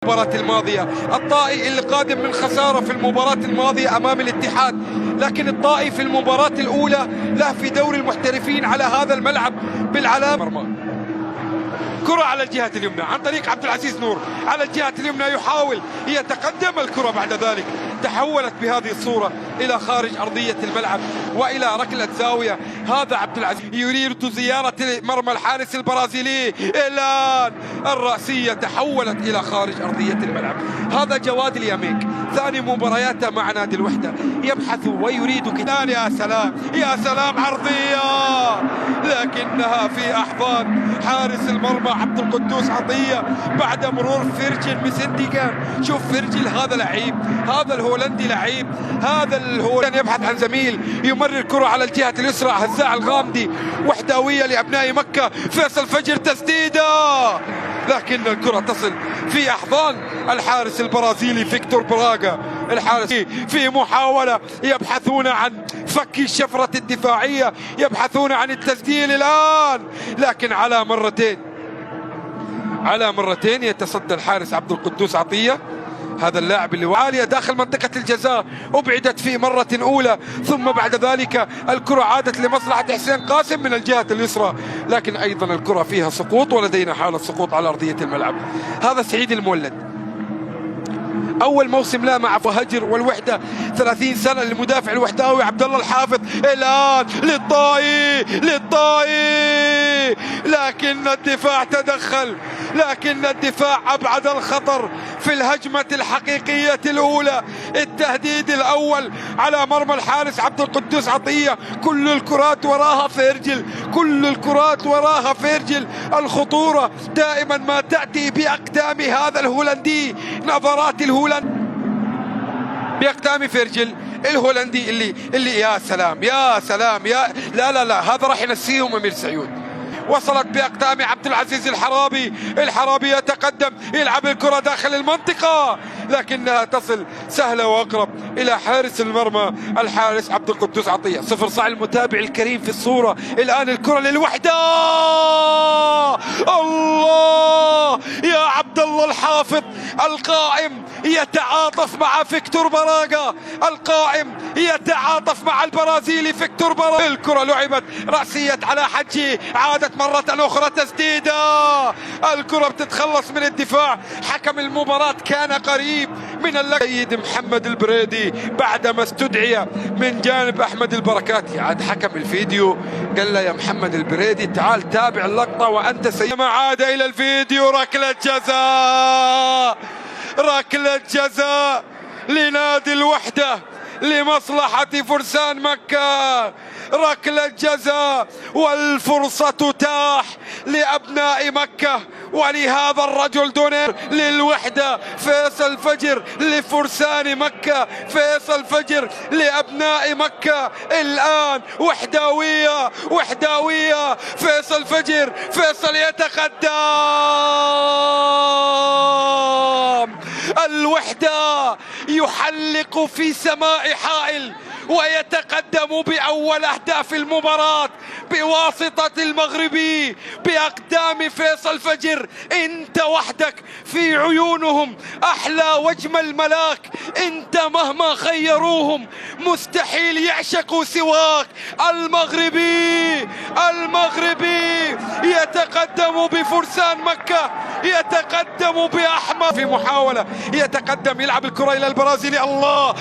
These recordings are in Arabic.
المباراة الماضية الطائي اللي قادم من خسارة في المباراة الماضية أمام الاتحاد، لكن الطائي في المباراة الأولى له في دوري المحترفين على هذا الملعب بالعلامة. كرة على الجهة اليمنى عن طريق عبد العزيز نور، على الجهة اليمنى يحاول يتقدم، الكرة بعد ذلك تحولت بهذه الصورة إلى خارج أرضية الملعب وإلى ركلة زاوية. هذا عبد العزيز يريد زيارة مرمى الحارس البرازيلي، الآن الرأسية تحولت إلى خارج أرضية الملعب. هذا جواد اليميك ثاني مبارياته مع نادي الوحدة، يبحث ويريد كتان. يا سلام يا سلام، عرضية لكنها في أحضان حارس المرمى عبد القدوس عطية بعد مرور فيرجل مسنديغان. شوف فيرجل هذا لعيب، هذا الهولندي لعيب، هذا الهولندي يبحث عن زميل، يمرر الكرة على الجهة اليسرى. هزاع الغامدي وحدوية لأبناء مكة، فيصل فجر تسديدة، لكن الكرة تصل في أحضان الحارس البرازيلي فيكتور براغا. الحارس في محاولة يبحثون عن فك الشفرة الدفاعية، يبحثون عن التسجيل الآن، لكن على مرتين يتصدى الحارس عبد القدوس عطية. هذا اللاعب اللي عالية داخل منطقة الجزاء، أبعدت في مرة أولى، ثم بعد ذلك الكرة عادت لمصلحة حسين قاسم من الجهة اليسرى، لكن أيضا الكرة فيها سقوط ولدينا حالة سقوط على أرضية الملعب. هذا سعيد المولد، أول موسم لا مع هجر والوحدة 30 سنة للمدافع الوحداوي عبد الله الحافظ. الآن للطائي، لكن الدفاع تدخل، لكن الدفاع أبعد الخطر في الهجمة الحقيقية الأولى. التهديد الأول على مرمى الحارس عبد القدوس عطية، كل الكرات وراها فيرجل، كل الكرات وراها فيرجل. الخطورة دائما ما تأتي بأقدام هذا الهولندي، نظرات الهولند بأقدام فيرجل الهولندي اللي يا سلام يا سلام يا لا هذا راح ينسيهم أمير سعيود. وصلت بأقدام عبد العزيز الحرابي يتقدم، يلعب الكرة داخل المنطقة، لكنها تصل سهلة وأقرب إلى حارس المرمى الحارس عبد القدوس عطية. 0 صاع المتابع الكريم في الصورة. الآن الكرة للوحدة، الله يا عبد الله الحافظ، القائم يتعاطف مع فيكتور براغا، القائم يتعاطف مع البرازيلي فيكتور براغا. الكرة لعبت رأسية على حجي، عادت مرة أخرى تسديدة، الكرة بتتخلص من الدفاع. حكم المباراة كان قريب من السيد محمد البريدي بعدما استدعي من جانب أحمد البركاتي. عاد حكم الفيديو قال له يا محمد البريدي تعال تابع اللقطة وأنت ما عاد إلى الفيديو. ركلة جزاء لنادي الوحدة لمصلحة فرسان مكة، ركلة جزاء، والفرصة تتاح لأبناء مكة ولهذا الرجل دونير للوحدة. فيصل فجر لفرسان مكة، فيصل فجر لأبناء مكة. الآن وحداوية، فيصل فجر، فيصل يتقدم. الوحدة يحلق في سماء حائل ويتقدم بأول أهداف المباراة بواسطة المغربي بأقدام فيصل فجر. أنت وحدك في عيونهم أحلى وأجمل ملاك، أنت مهما خيروهم مستحيل يعشقوا سواك. المغربي يتقدم بفرسان مكة، يتقدم بأحمد في محاولة يتقدم، يلعب الكرة إلى البرازيلي. الله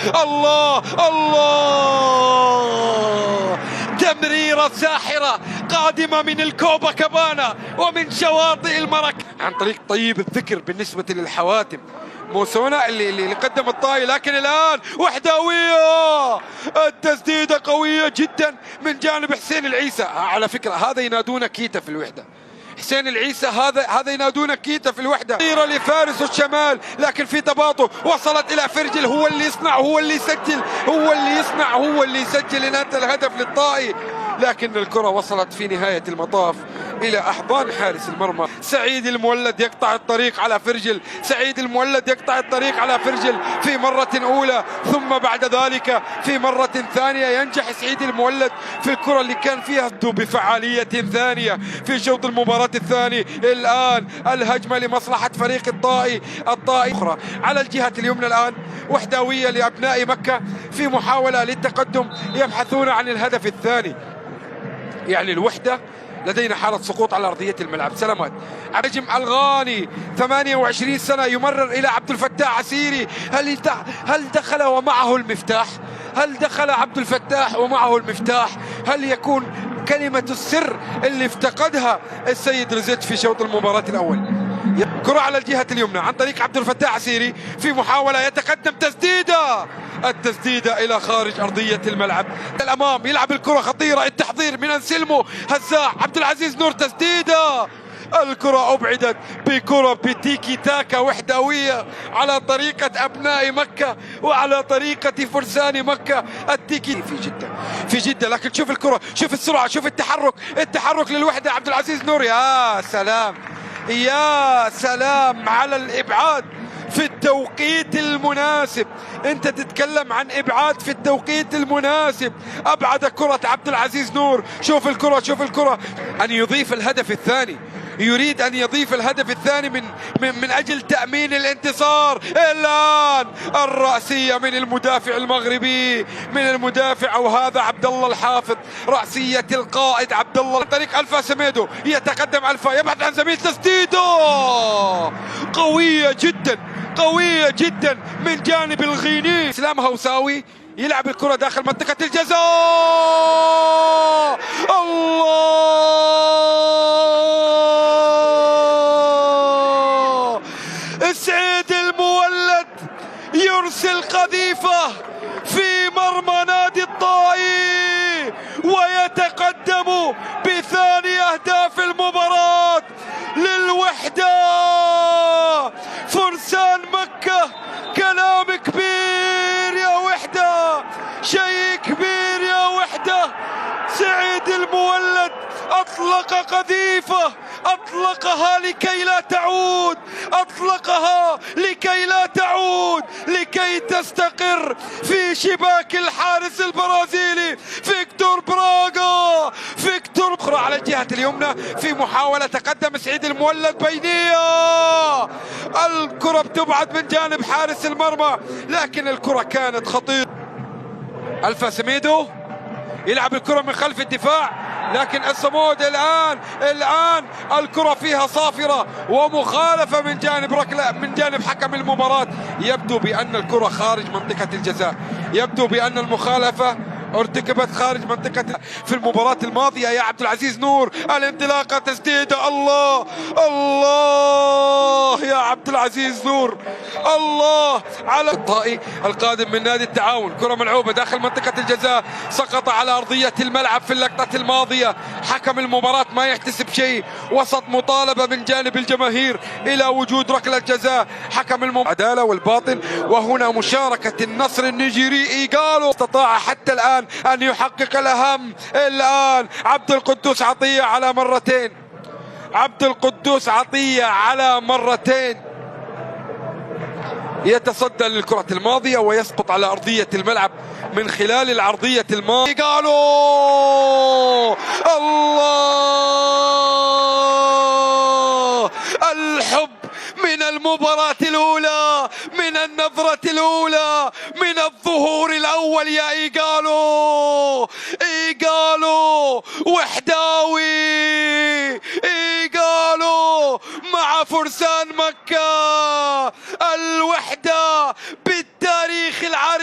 تمريرة ساحرة قادمة من الكوبا كابانا ومن شواطئ المرك عن طريق طيب الذكر بالنسبة للحواتم موسونا اللي قدم الطائي. لكن الآن وحداوية، التسديدة قوية جدا من جانب حسين العيسى. على فكرة هذا ينادونه كيتا في الوحدة، حسين العيسى هذا ينادونه كيتا في الوحدة. طيرة لفارس الشمال، لكن في تباطؤ، وصلت إلى فرجل، هو اللي يصنع، هو اللي يسجل، هو اللي يصنع، هو اللي يسجل، إنهاء الهدف للطائي. لكن الكرة وصلت في نهاية المطاف إلى أحضان حارس المرمى. سعيد المولد يقطع الطريق على فرجل، سعيد المولد يقطع الطريق على فرجل في مرة أولى، ثم بعد ذلك في مرة ثانية ينجح سعيد المولد في الكرة اللي كان فيها بفعالية ثانية في شوط المباراة الثاني. الآن الهجمة لمصلحة فريق الطائي أخرى على الجهة اليمنى. الآن وحدوية لأبناء مكة في محاولة للتقدم، يبحثون عن الهدف الثاني. يعني الوحدة لدينا حالة سقوط على أرضية الملعب. سلامات نجم الغاني 28 سنة يمرر إلى عبد الفتاح عسيري. هل دخل ومعه المفتاح؟ هل دخل عبد الفتاح ومعه المفتاح؟ هل يكون كلمة السر اللي افتقدها السيد رزيت في شوط المباراة الأول؟ كرة على الجهة اليمنى عن طريق عبد الفتاح عسيري في محاولة يتقدم، تسديدة، التسديدة إلى خارج أرضية الملعب. الأمام يلعب الكرة خطيرة، التحضير من أنسلمو هزاع عبد العزيز نور، تسديدة، الكرة أبعدت بكرة بتيكي تاكا وحدوية على طريقة أبناء مكة وعلى طريقة فرسان مكة. التيكي في جدة، لكن شوف الكرة، شوف السرعة، شوف التحرك للوحدة عبد العزيز نور. يا سلام يا سلام على الإبعاد في التوقيت المناسب. انت تتكلم عن ابعاد في التوقيت المناسب. ابعد كرة عبد العزيز نور. شوف الكرة ان يضيف الهدف الثاني، يريد ان يضيف الهدف الثاني من اجل تأمين الانتصار. الان الرأسية من المدافع المغربي، من المدافع وهذا عبد الله الحافظ، رأسية القائد عبد الله عن طريق الفا سميدو. يتقدم الفا، يبحث عن زميل، تسديده قوية جدا من جانب الغيني. اسلام هوساوي يلعب الكرة داخل منطقة الجزاء. الله، سعيد المولد يرسل قذيفة في مرمى نادي الطائي ويتقدم بثاني أهداف المباراة للوحدة. فرسان مكة كلام كبير يا وحدة، شيء كبير يا وحدة. سعيد المولد أطلق قذيفة، أطلقها لكي لا تعود، لكي تستقر في شباك الحارس البرازيلي فيكتور براغا. أخرى على الجهة اليمنى في محاولة تقدم سعيد المولد بينية، الكرة بتبعد من جانب حارس المرمى، لكن الكرة كانت خطيرة. الفا سميدو يلعب الكرة من خلف الدفاع، لكن الصمود الآن الكرة فيها صافرة ومخالفة من جانب حكم المباراة. يبدو بأن الكرة خارج منطقة الجزاء، يبدو بأن المخالفة ارتكبت خارج منطقة. في المباراة الماضية يا عبد العزيز نور الانطلاقة، تسديدة، الله يا عبد العزيز نور، الله على الطائي القادم من نادي التعاون. كرة ملعوبة داخل منطقة الجزاء، سقط على أرضية الملعب في اللقطة الماضية. حكم المباراة ما يحتسب شيء، وسط مطالبة من جانب الجماهير إلى وجود ركلة جزاء. حكم العدالة والباطل، وهنا مشاركة النصر النيجيري إيغالو استطاع حتى الآن أن يحقق الأهم. الآن عبد القدوس عطية على مرتين يتصدى للكرة الماضية ويسقط على أرضية الملعب من خلال العرضية الماضية. قالوا الله، الحب من المباراة الأولى، من النظرة الأولى، من الظهور الأول يا إيغالو وحداوي، إيغالو مع فرسان مكة، الوحدة بالتاريخ العريق.